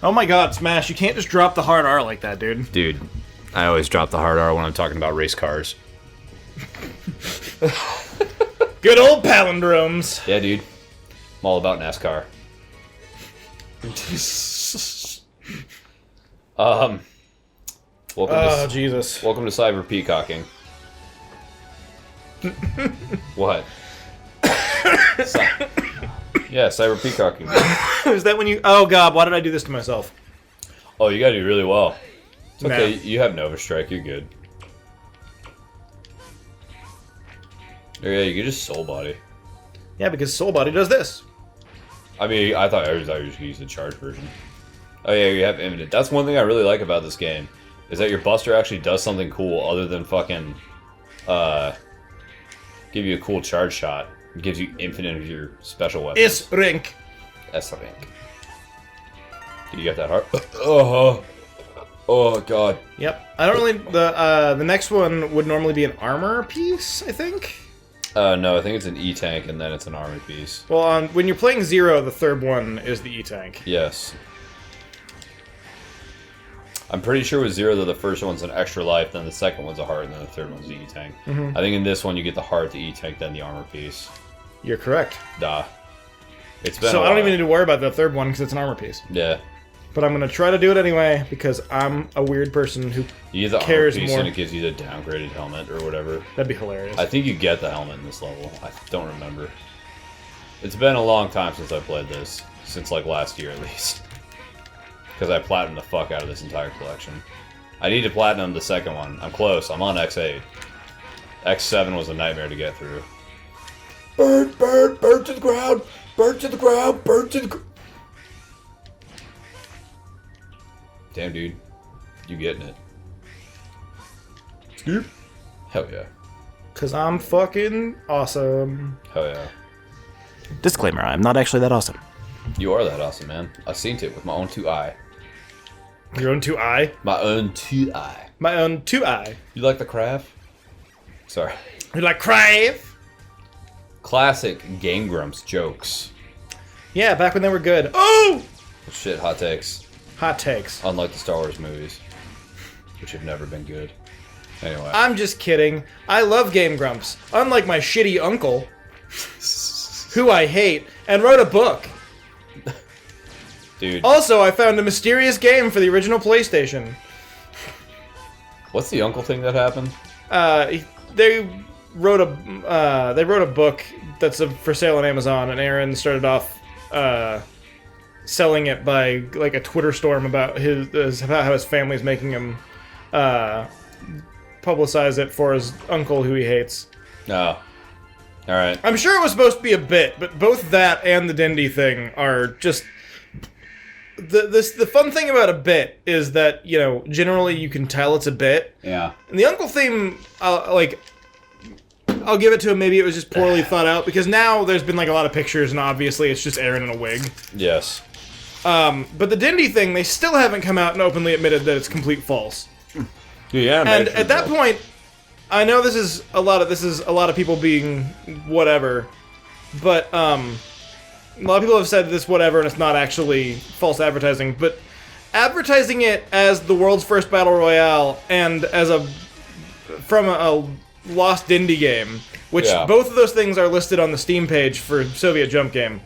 Oh my god, Smash, you can't just drop the hard R like that, dude. Dude, I always drop the hard R when I'm talking about race cars. Good old palindromes. Yeah, dude. I'm all about NASCAR. Jesus. Welcome to Cyber Peacocking. What? Yeah, Cyber Peacocking. Is that when you... Oh god, why did I do this to myself? Oh, you gotta do really well. It's okay, Nah. you have Nova Strike, you're good. Yeah, you can just Soul Body. Yeah, because Soul Body does this. I mean, I thought you was going to use the charge version. Oh yeah, you have Imminent. That's one thing I really like about this game, is that your Buster actually does something cool other than fucking, give you a cool charge shot. It gives you infinite of your special weapons. Is Rink. S-Rank. Did you get that heart? Oh god. Yep. I don't really... The next one would normally be an armor piece, I think? No, I think it's an E-Tank and then it's an armor piece. Well, when you're playing Zero, the third one is the E-Tank. Yes. I'm pretty sure with Zero that the first one's an extra life, then the second one's a heart, and then the third one's the E-Tank. I think in this one you get the heart, the E-Tank, then the armor piece. You're correct. Duh. It's been So a I don't while. even need to worry about the third one because it's an armor piece. Yeah. But I'm going to try to do it anyway because I'm a weird person who You get the cares armor piece more. and it gives you the downgraded helmet or whatever. That'd be hilarious. I think you get the helmet in this level. I don't remember. It's been a long time since I played this. Since like last year at least. Because I platinumed the fuck out of this entire collection. I need to platinum the second one. I'm close. I'm on X8. X7 was a nightmare to get through. Burn, burn, burn to the ground! Burn to the ground! Burn to the ground! Damn, dude. You getting it. Scoop. Hell yeah. Because I'm fucking awesome. Hell yeah. Disclaimer, I'm not actually that awesome. You are that awesome, man. I seen it with my own two eye. Your own two eye? My own two eye. My own two eye. You like the craft? Sorry. You like crave? Classic Game Grumps jokes. Yeah, back when they were good. Oh! Shit, hot takes. Hot takes. Unlike the Star Wars movies, which have never been good. Anyway. I'm just kidding. I love Game Grumps. Unlike my shitty uncle, who I hate, and wrote a book. Dude. Also, I found a mysterious game for the original PlayStation. What's the uncle thing that happened? They wrote a book that's for sale on Amazon, and Aaron started off selling it by like a Twitter storm about how his family's making him publicize it for his uncle who he hates. Oh. Alright. I'm sure it was supposed to be a bit, but both that and the Dindy thing are just... The fun thing about a bit is that, you know, generally you can tell it's a bit. Yeah. And the uncle theme, I'll give it to him, maybe it was just poorly thought out, because now there's been like a lot of pictures, and obviously it's just Aaron in a wig. Yes. But the Dindy thing, they still haven't come out and openly admitted that it's complete false. Yeah. And at that point, I know this is a lot of people being whatever, but a lot of people have said this whatever and it's not actually false advertising, but advertising it as the world's first battle royale and as from a lost Dindy game, which both of those things are listed on the Steam page for Soviet Jump Game.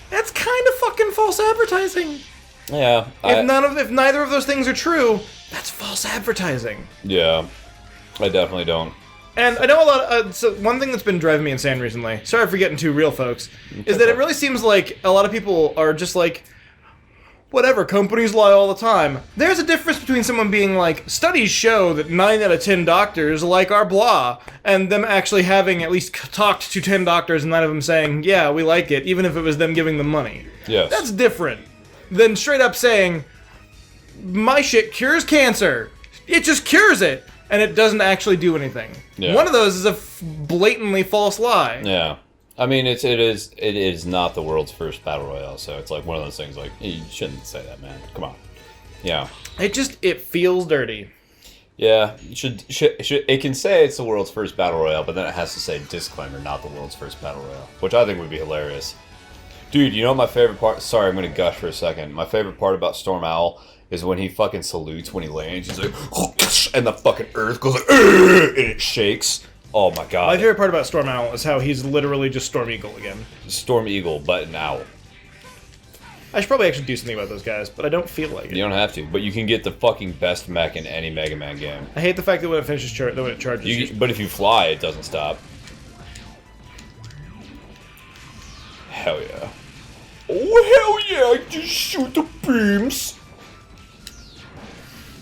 That's kind of fucking false advertising. Yeah. If neither of those things are true, that's false advertising. Yeah. I definitely don't. And I know a lot. So one thing that's been driving me insane recently, sorry for getting too real, folks, is that it really seems like a lot of people are just like, whatever, companies lie all the time. There's a difference between someone being like, studies show that 9 out of 10 doctors like our blah, and them actually having at least talked to 10 doctors and 9 of them saying, yeah, we like it, even if it was them giving them money. Yes. That's different than straight up saying, my shit cures cancer. It just cures it. And it doesn't actually do anything. Yeah. One of those is a blatantly false lie. Yeah. I mean, it is not the world's first battle royale, so it's like one of those things like, you shouldn't say that, man. Come on. Yeah. It feels dirty. Yeah. It can say it's the world's first battle royale, but then it has to say disclaimer, not the world's first battle royale, which I think would be hilarious. Dude, you know my favorite part? Sorry, I'm gonna gush for a second. My favorite part about Storm Owl is when he fucking salutes when he lands. He's like, and the fucking earth goes like, and it shakes. Oh my god. My favorite part about Storm Owl is how he's literally just Storm Eagle again. Storm Eagle, but an owl. I should probably actually do something about those guys, but I don't feel like it. You don't have to, but you can get the fucking best mech in any Mega Man game. I hate the fact that when it finishes that when it charges. But if you fly, it doesn't stop. Hell yeah. Oh, hell yeah, just shoot the beams.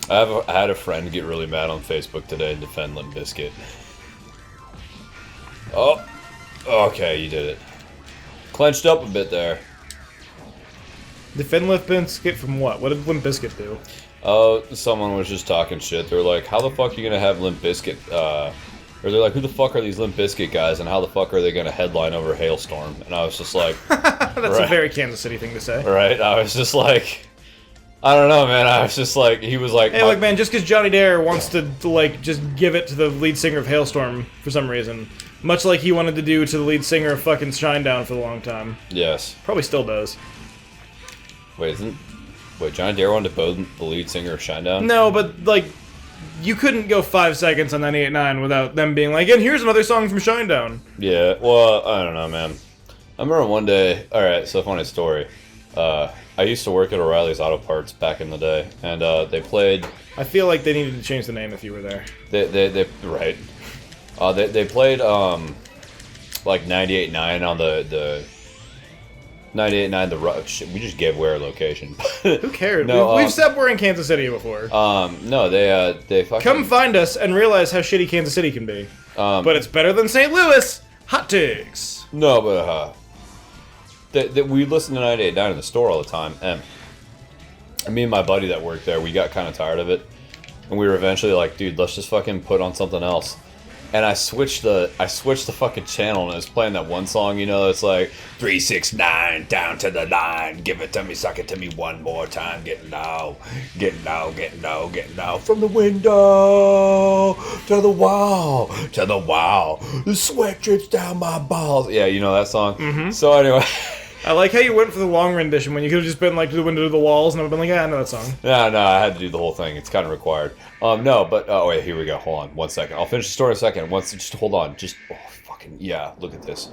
I had a friend get really mad on Facebook today and defend Limp Bizkit. Oh, okay, you did it. Clenched up a bit there. Defend Limp Bizkit from what? What did Limp Bizkit do? Someone was just talking shit. They're like, how the fuck are you gonna have Limp Bizkit, or they're like, who the fuck are these Limp Bizkit guys, and how the fuck are they gonna headline over Hailstorm? And I was just like... That's right. a very Kansas City thing to say. Right? I was just like... I don't know, man. I was just like... He was like... Hey, look, man, just because Johnny Dare wants to, like, just give it to the lead singer of Hailstorm for some reason. Much like he wanted to do to the lead singer of fucking Shinedown for a long time. Yes. Probably still does. Wait, Johnny Dare wanted to bone the lead singer of Shinedown? No, but, like... You couldn't go 5 seconds on 98.9 without them being like, and here's another song from Shinedown. Yeah, well, I don't know, man. I remember one day... Alright, so funny story. I used to work at O'Reilly's Auto Parts back in the day, and they played... I feel like they needed to change the name if you were there. Right. They played, like 98.9 on the 98.9, shit, we just gave away our location. Who cares? No, we've said we're in Kansas City before. No, they fucking... Come find us and realize how shitty Kansas City can be. But it's better than St. Louis. Hot takes. No, but, we listen to 98.9 in the store all the time, and me and my buddy that worked there, we got kind of tired of it, and we were eventually like, dude, let's just fucking put on something else. And I switched the fucking channel, and it was playing that one song, you know, it's like 369 down to the line, give it to me, suck it to me one more time, getting low, from the window to the wall, the sweat drips down my balls. Yeah, you know that song. Mm-hmm. So anyway. I like how you went for the long rendition when you could have just been like to the window to the walls, and I would have been like, yeah, I know that song. No, I had to do the whole thing. It's kind of required. No, but oh wait, here we go. Hold on, 1 second. I'll finish the story in a second. Just hold on. Just fucking yeah. Look at this.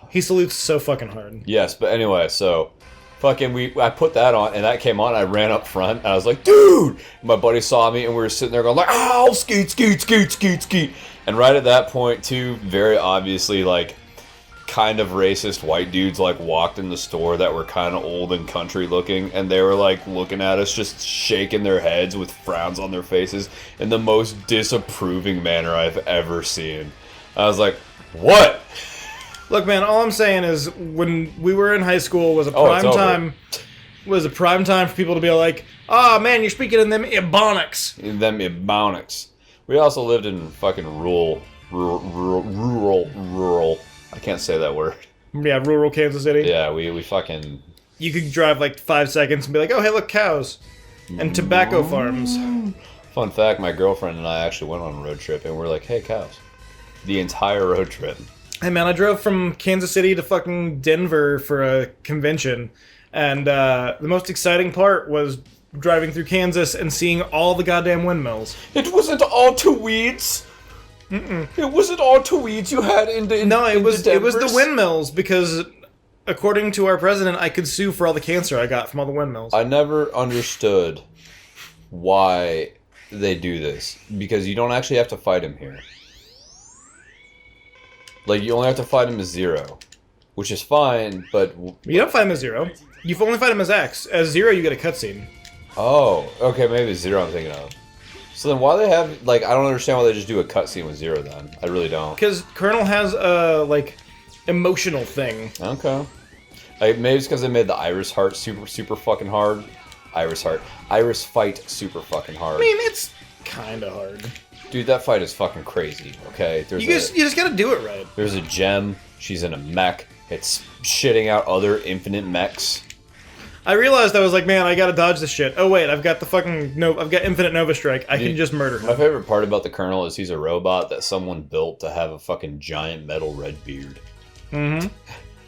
He salutes so fucking hard. Yes, but anyway, so fucking I put that on, and that came on. And I ran up front, and I was like, dude. My buddy saw me, and we were sitting there going like, ow, skeet. And right at that point, two very obviously like kind of racist white dudes like walked in the store that were kind of old and country looking, and they were like looking at us, just shaking their heads with frowns on their faces in the most disapproving manner I've ever seen. I was like, what? Look, man, all I'm saying is when we were in high school was a prime time for people to be like, oh man, you're speaking in them ebonics. We also lived in fucking rural. I can't say that word. Yeah, rural Kansas City. Yeah, we fucking... You could drive like 5 seconds and be like, oh, hey, look, cows. And tobacco farms. Fun fact, my girlfriend and I actually went on a road trip, and we're like, hey, cows. The entire road trip. Hey, man, I drove from Kansas City to fucking Denver for a convention, and the most exciting part was driving through Kansas and seeing all the goddamn windmills. It wasn't all two weeds. It wasn't all two weeds you had in the... No, it was the windmills, because according to our president, I could sue for all the cancer I got from all the windmills. I never understood why they do this, because you don't actually have to fight him here. Like, you only have to fight him as Zero, which is fine, but... You don't fight him as Zero. You only fight him as X. As Zero, you get a cutscene. Oh, okay, maybe it's Zero I'm thinking of. So then why they have, like, I don't understand why they just do a cutscene with Zero then. I really don't. Because Colonel has a, like, emotional thing. Okay. Maybe it's because they made the Iris Heart super fucking hard. Iris fight super fucking hard. I mean, it's kinda hard. Dude, that fight is fucking crazy, okay? You just gotta do it right. There's a gem, she's in a mech, it's shitting out other infinite mechs. I realized I was like, man, I gotta dodge this shit. Oh wait, I've got the fucking I've got Infinite Nova Strike. I can just murder him. My favorite part about the Colonel is he's a robot that someone built to have a fucking giant metal red beard. Mm-hmm.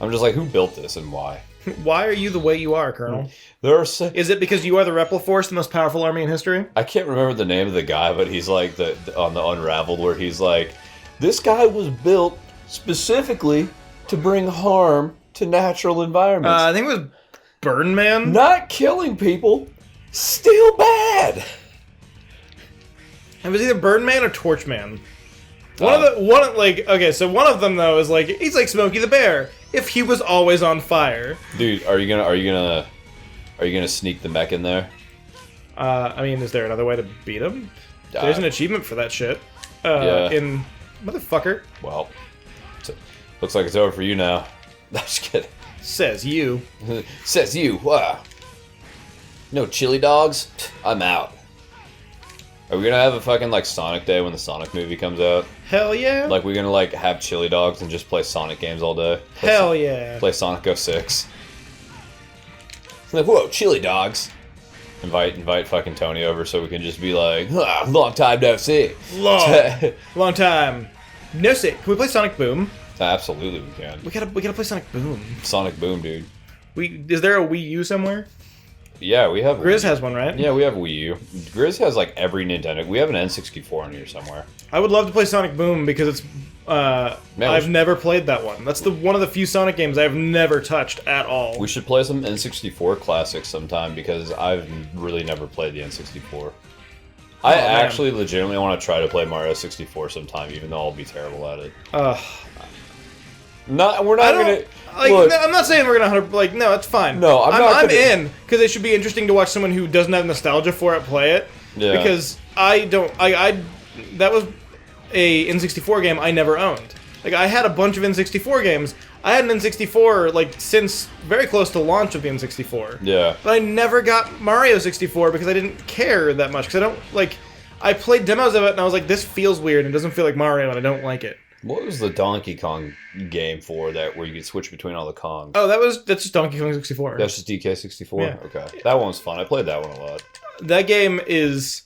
I'm just like, who built this and why? Why are you the way you are, Colonel? There are Is it because you are the Repliforce, the most powerful army in history? I can't remember the name of the guy, but he's like on the Unraveled, where he's like, this guy was built specifically to bring harm to natural environments. I think it was Burn Man. Not killing people, still bad. It was either Burn Man or Torch Man. One of them though is like he's like Smokey the Bear if he was always on fire. Dude, are you gonna sneak the mech in there? I mean, is there another way to beat him? There's an achievement for that shit. Yeah. In motherfucker. Well, looks like it's over for you now. No, just kidding. Says you. Says you. Wow. No chili dogs? I'm out. Are we gonna have a fucking like Sonic Day when the Sonic movie comes out? Hell yeah. Like we're gonna like have chili dogs and just play Sonic games all day? Hell yeah. Play Sonic 06. Like, whoa, chili dogs. Invite fucking Tony over so we can just be like, long time no see. Long time. No see. Can we play Sonic Boom? Absolutely we can. We gotta play Sonic Boom. Sonic Boom, dude. Is there a Wii U somewhere? Yeah, we have. Grizz has one, right? Yeah, we have Wii U. Grizz has like every Nintendo. We have an N64 in here somewhere. I would love to play Sonic Boom because it's. I've never played that one. That's one of the few Sonic games I've never touched at all. We should play some N64 classics sometime because I've really never played the N64. I actually legitimately want to try to play Mario 64 sometime, even though I'll be terrible at it. We're not gonna. Like, look, no, I'm not saying we're gonna no, it's fine. No, I'm in because it should be interesting to watch someone who doesn't have nostalgia for it play it. Yeah. Because that was a N64 game I never owned. Like I had a bunch of N64 games. I had an N64 like since very close to launch of the N64. Yeah. But I never got Mario 64 because I didn't care that much. Because I don't like. I played demos of it and I was like, this feels weird and doesn't feel like Mario and I don't like it. What was the Donkey Kong game for that where you could switch between all the Kongs? Oh, that's just Donkey Kong 64. That's just DK64? Yeah. Okay. That one was fun. I played that one a lot. That game is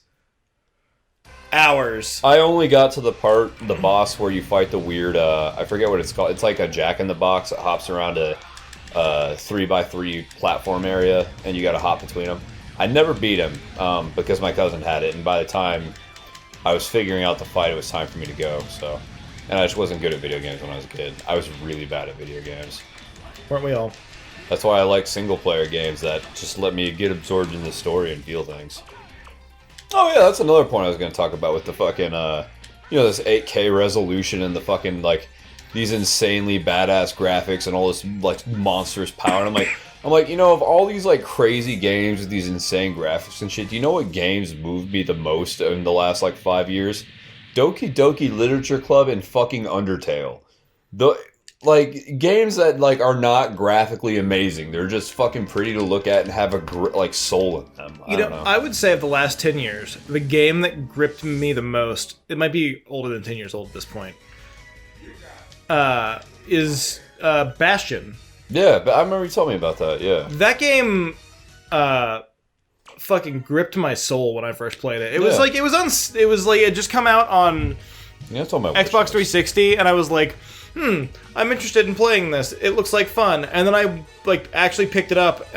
hours. I only got to the boss where you fight the weird, I forget what it's called. It's like a Jack-in-the-Box that hops around a 3x3 platform area, and you gotta hop between them. I never beat him, because my cousin had it, and by the time I was figuring out the fight, it was time for me to go, so... And I just wasn't good at video games when I was a kid. I was really bad at video games. Weren't we all? That's why I like single-player games that just let me get absorbed in the story and feel things. Oh yeah, that's another point I was going to talk about with the fucking, this 8K resolution and the fucking, like, these insanely badass graphics and all this, like, monstrous power. And I'm like, of all these, like, crazy games with these insane graphics and shit, do you know what games moved me the most in the last, like, 5 years? Doki Doki Literature Club and fucking Undertale. Games that, like, are not graphically amazing. They're just fucking pretty to look at and have a, soul in them. I don't know. I would say of the last 10 years, the game that gripped me the most, it might be older than 10 years old at this point, is Bastion. Yeah, but I remember you told me about that, yeah. That game, fucking gripped my soul when I first played it. It was like it had just come out on Xbox 360, and I was like, I'm interested in playing this. It looks like fun. And then I actually picked it up.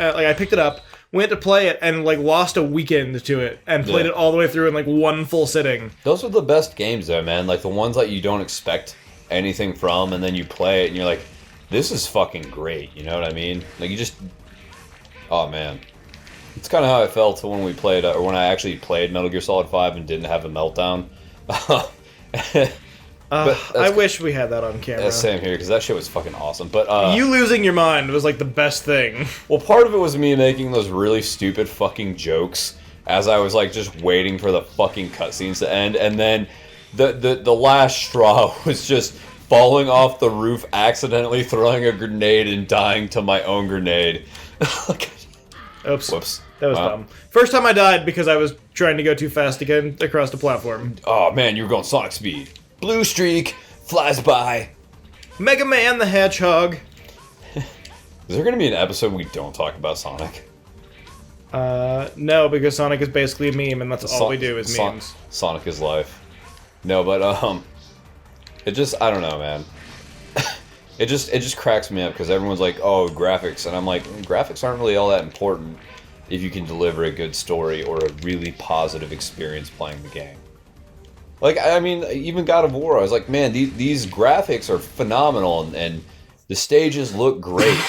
Went to play it, and lost a weekend to it, and played it all the way through in one full sitting. Those are the best games, though, man. Like the ones that you don't expect anything from, and then you play it, and you're like, this is fucking great. You know what I mean? Like you just, oh man. It's kind of how I felt when we played, or when I actually played Metal Gear Solid 5 and didn't have a meltdown. I wish we had that on camera. Same here, because that shit was fucking awesome. But you losing your mind was the best thing. Well, part of it was me making those really stupid fucking jokes as I was just waiting for the fucking cutscenes to end, and then the last straw was just falling off the roof, accidentally throwing a grenade and dying to my own grenade. Oops. Whoops. That was dumb. First time I died because I was trying to go too fast to get across the platform. Oh man, you were going Sonic speed. Blue streak flies by. Megaman the Hedgehog. Is there going to be an episode we don't talk about Sonic? No, because Sonic is basically a meme, and that's all we do is memes. Sonic is life. No, but it just, I don't know, man. It just cracks me up because everyone's like, oh, graphics, and I'm like, graphics aren't really all that important if you can deliver a good story or a really positive experience playing the game. Like, I mean, even God of War, I was like, man, these graphics are phenomenal, and the stages look great,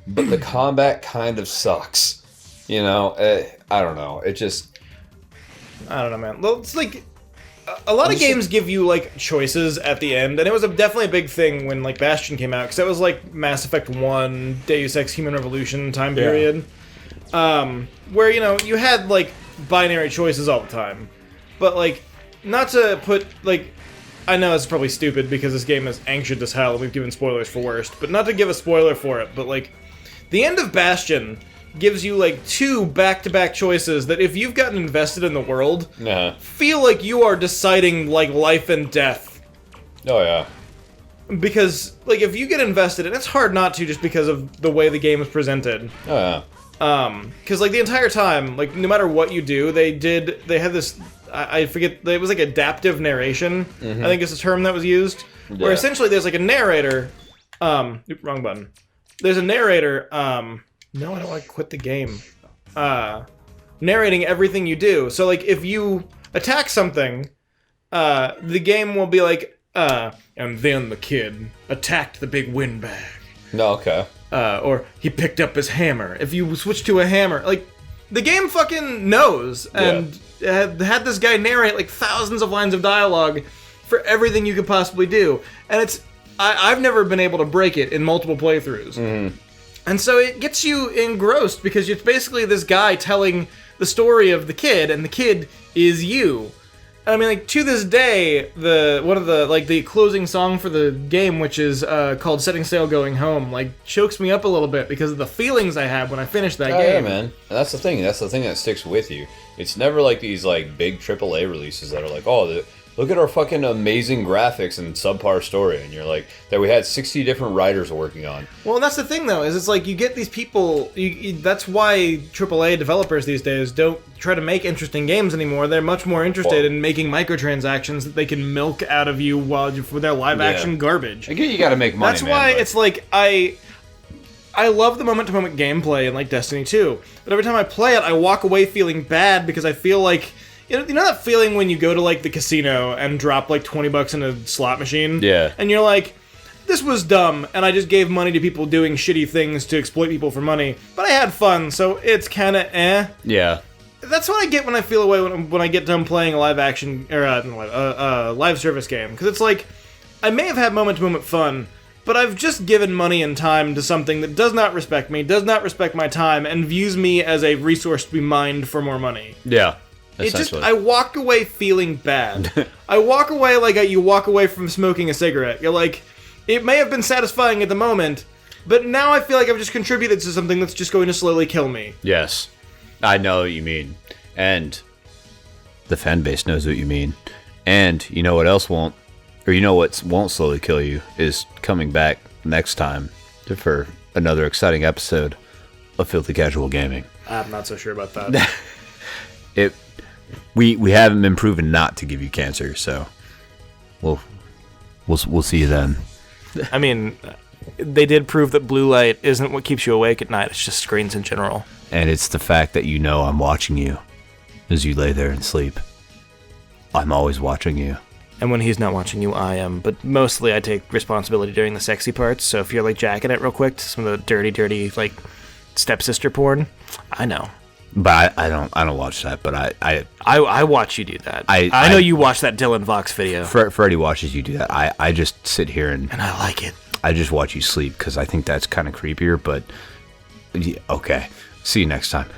but the combat kind of sucks. You know, I don't know. It just... I don't know, man. Well, it's like... A lot of games give you, like, choices at the end, and it was definitely a big thing when, like, Bastion came out, because that was, like, Mass Effect 1, Deus Ex Human Revolution time period, where, you know, you had, like, binary choices all the time. But, like, not to put, like... I know it's probably stupid, because this game is ancient as hell, and we've given spoilers for worst, but not to give a spoiler for it, but, like, the end of Bastion gives you, like, 2 back-to-back choices that if you've gotten invested in the world, feel like you are deciding, like, life and death. Oh, yeah. Because, like, if you get invested, and it's hard not to just because of the way the game is presented. Oh, yeah. Because, like, the entire time, like, no matter what you do, they had this, I forget, it was, like, adaptive narration, I think is the term that was used, where essentially there's, like, a narrator, wrong button. There's a narrator, no, I don't want to quit the game. Narrating everything you do. So, like, if you attack something, the game will be like, and then the kid attacked the big windbag. No, okay. Or he picked up his hammer. If you switch to a hammer, like, the game fucking knows, and had this guy narrate, like, thousands of lines of dialogue for everything you could possibly do. And it's, I've never been able to break it in multiple playthroughs. And so it gets you engrossed because it's basically this guy telling the story of the kid, and the kid is you. And I mean, like, to this day, the closing song for the game, which is called "Setting Sail, Going Home," like, chokes me up a little bit because of the feelings I had when I finished that game. Yeah, man. And that's the thing. That's the thing that sticks with you. It's never like these like big AAA releases that are like, oh, look at our fucking amazing graphics and subpar story, and you're like, that we had 60 different writers working on. Well, and that's the thing, though, is it's like you get these people, that's why AAA developers these days don't try to make interesting games anymore. They're much more interested in making microtransactions that they can milk out of you for their live-action garbage. I get you gotta make money, That's why it's like, I love the moment-to-moment gameplay in, like, Destiny 2, but every time I play it, I walk away feeling bad because I feel like... You know that feeling when you go to, like, the casino and drop, like, $20 in a slot machine? Yeah. And you're like, this was dumb, and I just gave money to people doing shitty things to exploit people for money, but I had fun, so it's kinda eh. Yeah. That's what I get when I feel away when I get done playing a live-action, or live service game, because it's like, I may have had moment-to-moment fun, but I've just given money and time to something that does not respect me, does not respect my time, and views me as a resource to be mined for more money. Yeah. It just, I walk away feeling bad. I walk away like you walk away from smoking a cigarette. You're like, it may have been satisfying at the moment, but now I feel like I've just contributed to something that's just going to slowly kill me. Yes. I know what you mean. And the fan base knows what you mean. And you know what else won't, or you know what won't slowly kill you, is coming back next time for another exciting episode of Filthy Casual Gaming. I'm not so sure about that. We haven't been proven not to give you cancer, so we'll see you then. I mean, they did prove that blue light isn't what keeps you awake at night. It's just screens in general. And it's the fact that you know I'm watching you as you lay there and sleep. I'm always watching you. And when he's not watching you, I am. But mostly I take responsibility during the sexy parts. So if you're, like, jacking it real quick to some of the dirty, like, stepsister porn, I know. But I don't watch that. But I watch you do that. I know you watch that Dylan Vox video. Freddie watches you do that. I just sit here and I like it. I just watch you sleep because I think that's kind of creepier. But okay, see you next time.